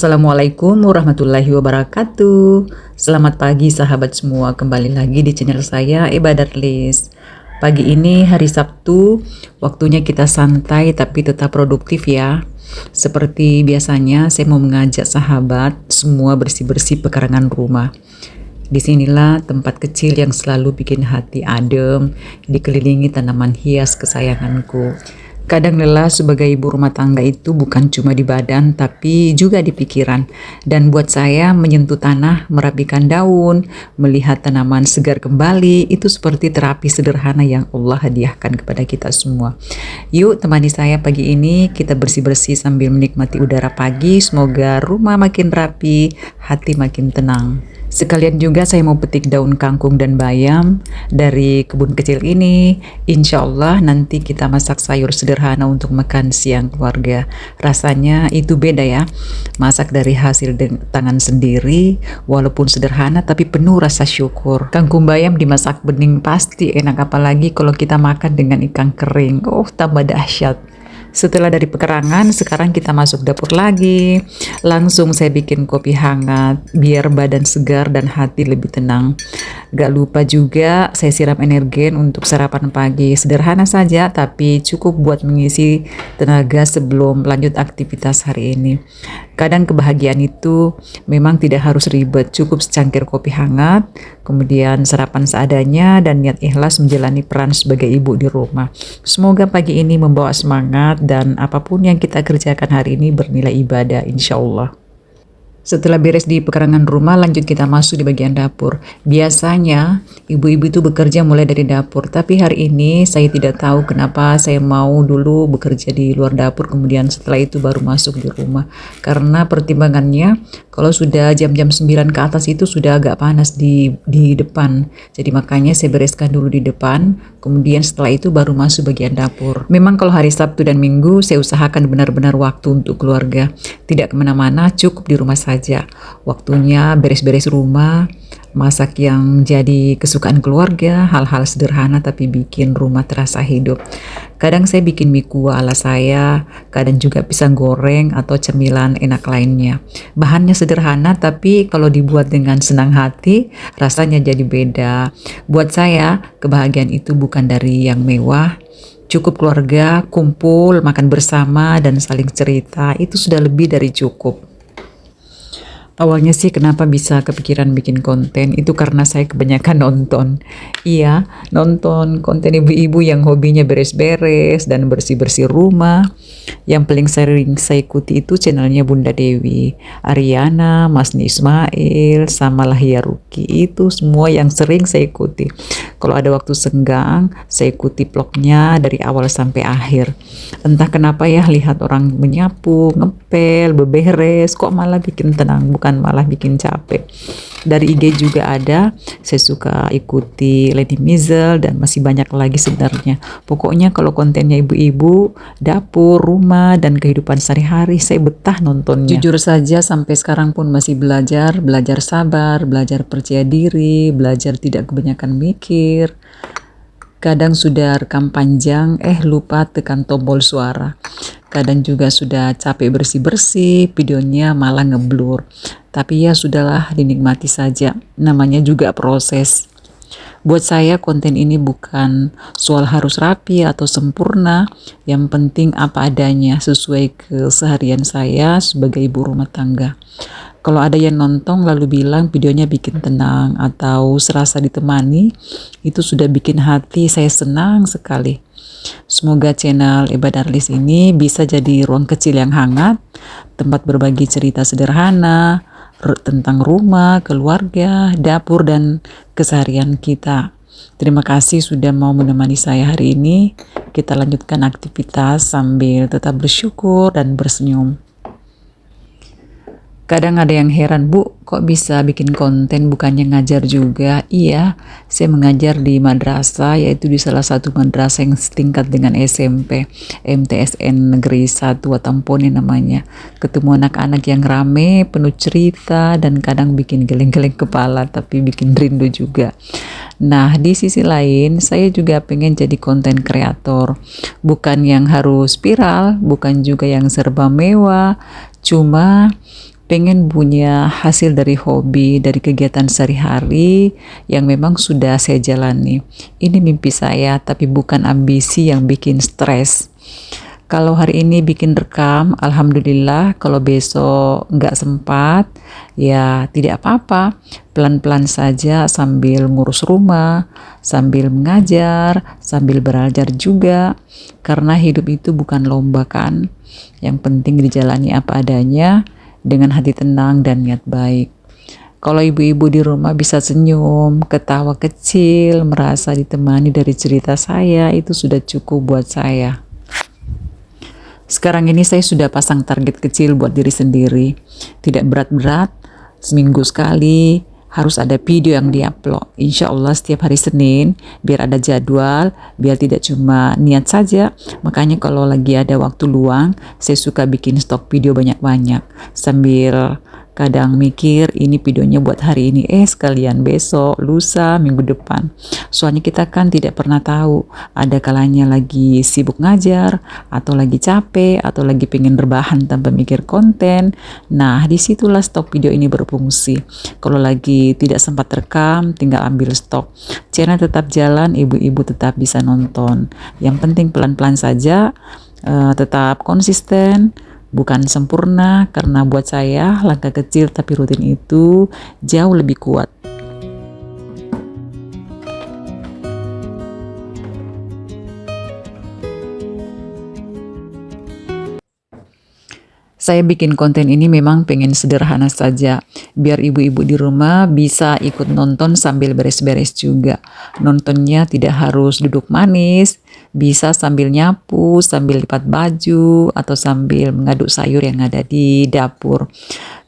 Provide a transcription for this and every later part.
Assalamualaikum warahmatullahi wabarakatuh. Selamat pagi sahabat semua, kembali lagi di channel saya Ebadarlis. Pagi ini hari Sabtu, waktunya kita santai tapi tetap produktif ya. Seperti biasanya saya mau mengajak sahabat semua bersih-bersih pekarangan rumah. Disinilah tempat kecil yang selalu bikin hati adem, dikelilingi tanaman hias kesayanganku. Kadang lelah sebagai ibu rumah tangga itu bukan cuma di badan tapi juga di pikiran. Dan buat saya menyentuh tanah, merapikan daun, melihat tanaman segar kembali itu seperti terapi sederhana yang Allah hadiahkan kepada kita semua. Yuk temani saya pagi ini, kita bersih-bersih sambil menikmati udara pagi. Semoga rumah makin rapi, hati makin tenang. Sekalian juga saya mau petik daun kangkung dan bayam dari kebun kecil ini. Insya Allah nanti kita masak sayur sederhana untuk makan siang keluarga. Rasanya itu beda ya. Masak dari hasil tangan sendiri, walaupun sederhana tapi penuh rasa syukur. Kangkung bayam dimasak bening pasti enak, apalagi kalau kita makan dengan ikan kering. Oh, tambah dahsyat. Setelah dari pekarangan, sekarang kita masuk dapur lagi. Langsung saya bikin kopi hangat, biar badan segar dan hati lebih tenang. Gak lupa juga saya siram energen untuk sarapan pagi. Sederhana saja, tapi cukup buat mengisi tenaga sebelum lanjut aktivitas hari ini. Kadang kebahagiaan itu memang tidak harus ribet, cukup secangkir kopi hangat, kemudian sarapan seadanya, dan niat ikhlas menjalani peran sebagai ibu di rumah. Semoga pagi ini membawa semangat dan apapun yang kita kerjakan hari ini bernilai ibadah, insya Allah. Setelah beres di pekarangan rumah, lanjut kita masuk di bagian dapur. Biasanya ibu-ibu itu bekerja mulai dari dapur, tapi hari ini saya tidak tahu kenapa saya mau dulu bekerja di luar dapur, kemudian setelah itu baru masuk di rumah. Karena pertimbangannya kalau sudah jam-jam 9 ke atas itu sudah agak panas di depan. Jadi makanya saya bereskan dulu di depan, kemudian setelah itu baru masuk bagian dapur. Memang kalau hari Sabtu dan Minggu saya usahakan benar-benar waktu untuk keluarga. Tidak kemana-mana, cukup di rumah saja. Waktunya beres-beres rumah, masak yang jadi kesukaan keluarga, hal-hal sederhana tapi bikin rumah terasa hidup. Kadang saya bikin mie kuah ala saya, kadang juga pisang goreng atau cemilan enak lainnya. Bahannya sederhana tapi kalau dibuat dengan senang hati, rasanya jadi beda. Buat saya, kebahagiaan itu bukan dari yang mewah. Cukup keluarga, kumpul, makan bersama, dan saling cerita, itu sudah lebih dari cukup. Awalnya sih kenapa bisa kepikiran bikin konten itu karena saya kebanyakan nonton. Iya, nonton konten ibu-ibu yang hobinya beres-beres dan bersih-bersih rumah. Yang paling sering saya ikuti itu channelnya Bunda Dewi, Ariana, Masni Ismail, sama Lahia Ruki. Itu semua yang sering saya ikuti. Kalau ada waktu senggang, saya ikuti vlognya dari awal sampai akhir. Entah kenapa ya, lihat orang menyapu, ngepel, beberes, kok malah bikin tenang, bukan malah bikin capek. Dari IG juga ada, saya suka ikuti Lady Mizel dan masih banyak lagi sebenarnya. Pokoknya kalau kontennya ibu-ibu, dapur, rumah, dan kehidupan sehari-hari, saya betah nontonnya. Jujur saja sampai sekarang pun masih belajar sabar, belajar percaya diri, belajar tidak kebanyakan mikir. Kadang sudah rekam panjang, lupa tekan tombol suara. Kadang juga sudah capek bersih-bersih, videonya malah ngeblur. Tapi ya sudahlah, dinikmati saja. Namanya juga proses. Buat saya konten ini bukan soal harus rapi atau sempurna. Yang penting apa adanya, sesuai keseharian saya sebagai ibu rumah tangga. Kalau ada yang nonton lalu bilang videonya bikin tenang atau serasa ditemani, itu sudah bikin hati saya senang sekali. Semoga channel Ebadarlis ini bisa jadi ruang kecil yang hangat, tempat berbagi cerita sederhana tentang rumah, keluarga, dapur, dan keseharian kita. Terima kasih sudah mau menemani saya hari ini. Kita lanjutkan aktivitas sambil tetap bersyukur dan bersenyum. Kadang ada yang heran, Bu, kok bisa bikin konten bukannya ngajar juga? Iya, saya mengajar di madrasah, yaitu di salah satu madrasah yang setingkat dengan SMP, MTSN Negeri 1 Watampone namanya. Ketemu anak-anak yang rame, penuh cerita, dan kadang bikin geleng-geleng kepala, tapi bikin rindu juga. Nah, di sisi lain, saya juga pengen jadi konten kreator. Bukan yang harus viral, bukan juga yang serba mewah, cuma pengen punya hasil dari hobi, dari kegiatan sehari-hari yang memang sudah saya jalani. Ini mimpi saya, tapi bukan ambisi yang bikin stres. Kalau hari ini bikin rekam, alhamdulillah. Kalau besok nggak sempat, ya tidak apa-apa. Pelan-pelan saja sambil ngurus rumah, sambil mengajar, sambil belajar juga. Karena hidup itu bukan lomba kan. Yang penting dijalani apa adanya, dengan hati tenang dan niat baik. Kalau ibu-ibu di rumah bisa senyum, ketawa kecil, merasa ditemani dari cerita saya, itu sudah cukup buat saya. Sekarang ini saya sudah pasang target kecil buat diri sendiri. Tidak berat-berat, seminggu sekali harus ada video yang diupload. Insya Allah setiap hari Senin, biar ada jadwal, biar tidak cuma niat saja. Makanya kalau lagi ada waktu luang, saya suka bikin stok video banyak-banyak. Sambil kadang mikir ini videonya buat hari ini, sekalian besok, lusa, minggu depan. Soalnya kita kan tidak pernah tahu, ada kalanya lagi sibuk ngajar, atau lagi capek, atau lagi pengen rebahan tanpa mikir konten. Nah, disitulah stok video ini berfungsi. Kalau lagi tidak sempat rekam, tinggal ambil stok. Channel tetap jalan, ibu-ibu tetap bisa nonton. Yang penting pelan-pelan saja, tetap konsisten. Bukan sempurna, karena buat saya langkah kecil tapi rutin itu jauh lebih kuat. Saya bikin konten ini memang pengen sederhana saja, biar ibu-ibu di rumah bisa ikut nonton sambil beres-beres juga. Nontonnya tidak harus duduk manis, bisa sambil nyapu, sambil lipat baju, atau sambil mengaduk sayur yang ada di dapur.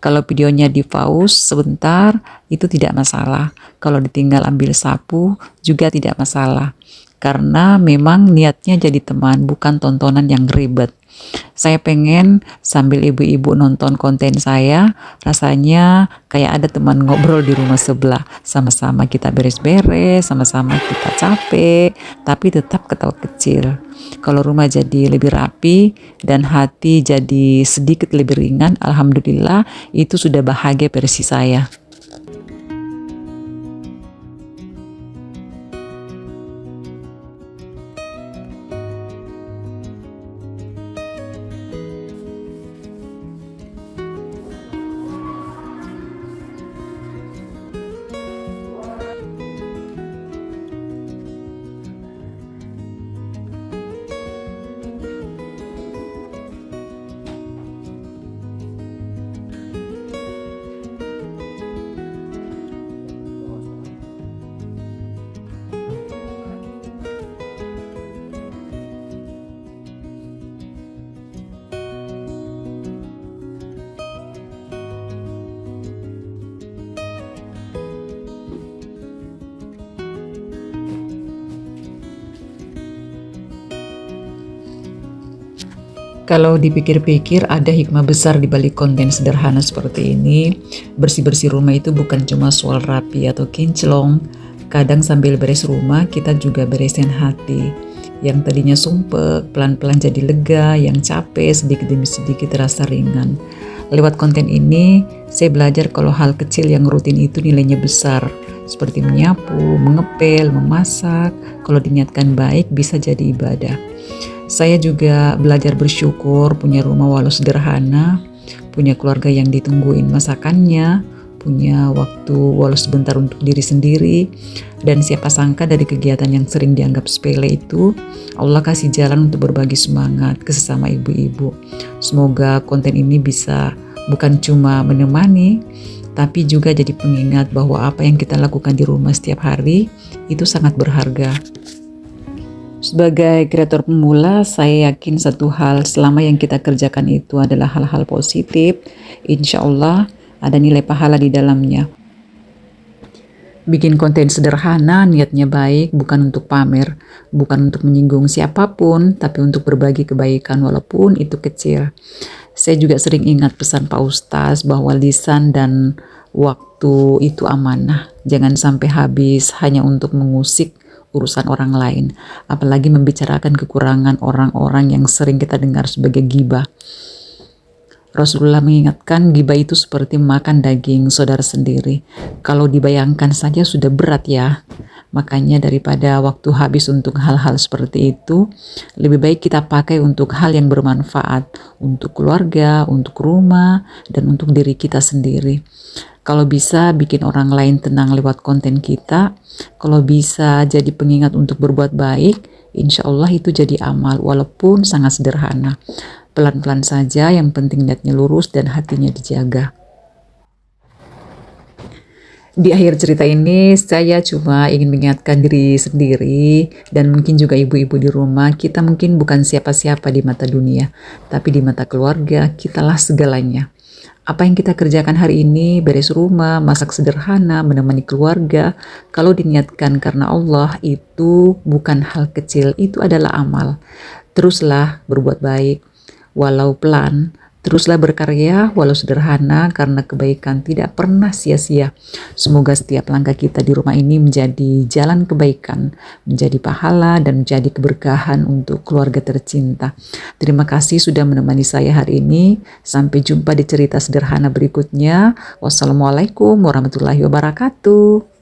Kalau videonya di pause sebentar, itu tidak masalah. Kalau ditinggal ambil sapu, juga tidak masalah. Karena memang niatnya jadi teman, bukan tontonan yang ribet. Saya pengen sambil ibu-ibu nonton konten saya, rasanya kayak ada teman ngobrol di rumah sebelah. Sama-sama kita beres-beres, sama-sama kita capek, tapi tetap ketawa kecil. Kalau rumah jadi lebih rapi dan hati jadi sedikit lebih ringan, alhamdulillah itu sudah bahagia versi saya. Kalau dipikir-pikir ada hikmah besar di balik konten sederhana seperti ini. Bersih-bersih rumah itu bukan cuma soal rapi atau kinclong. Kadang sambil beres rumah kita juga beresin hati. Yang tadinya sumpek, pelan-pelan jadi lega, yang capek sedikit demi sedikit terasa ringan. Lewat konten ini, saya belajar kalau hal kecil yang rutin itu nilainya besar. Seperti menyapu, mengepel, memasak, kalau diniatkan baik bisa jadi ibadah. Saya juga belajar bersyukur punya rumah walau sederhana, punya keluarga yang ditungguin masakannya, punya waktu walau sebentar untuk diri sendiri, dan siapa sangka dari kegiatan yang sering dianggap sepele itu, Allah kasih jalan untuk berbagi semangat ke sesama ibu-ibu. Semoga konten ini bisa bukan cuma menemani, tapi juga jadi pengingat bahwa apa yang kita lakukan di rumah setiap hari itu sangat berharga. Sebagai kreator pemula, saya yakin satu hal, selama yang kita kerjakan itu adalah hal-hal positif, insya Allah ada nilai pahala di dalamnya. Bikin konten sederhana, niatnya baik, bukan untuk pamer, bukan untuk menyinggung siapapun, tapi untuk berbagi kebaikan walaupun itu kecil. Saya juga sering ingat pesan Pak Ustaz bahwa lisan dan waktu itu amanah. Jangan sampai habis hanya untuk mengusik urusan orang lain, apalagi membicarakan kekurangan orang-orang yang sering kita dengar sebagai ghibah. Rasulullah mengingatkan ghibah itu seperti makan daging saudara sendiri. Kalau dibayangkan saja sudah berat ya. Makanya daripada waktu habis untuk hal-hal seperti itu, lebih baik kita pakai untuk hal yang bermanfaat, untuk keluarga, untuk rumah, dan untuk diri kita sendiri. Kalau bisa bikin orang lain tenang lewat konten kita, kalau bisa jadi pengingat untuk berbuat baik, insya Allah itu jadi amal, walaupun sangat sederhana. Pelan-pelan saja, yang penting niatnya lurus dan hatinya dijaga. Di akhir cerita ini, saya cuma ingin mengingatkan diri sendiri dan mungkin juga ibu-ibu di rumah, kita mungkin bukan siapa-siapa di mata dunia, tapi di mata keluarga, kitalah segalanya. Apa yang kita kerjakan hari ini, beres rumah, masak sederhana, menemani keluarga, kalau diniatkan karena Allah, itu bukan hal kecil, itu adalah amal. Teruslah berbuat baik, walau pelan. Teruslah berkarya walau sederhana karena kebaikan tidak pernah sia-sia. Semoga setiap langkah kita di rumah ini menjadi jalan kebaikan, menjadi pahala dan menjadi keberkahan untuk keluarga tercinta. Terima kasih sudah menemani saya hari ini. Sampai jumpa di cerita sederhana berikutnya. Wassalamualaikum warahmatullahi wabarakatuh.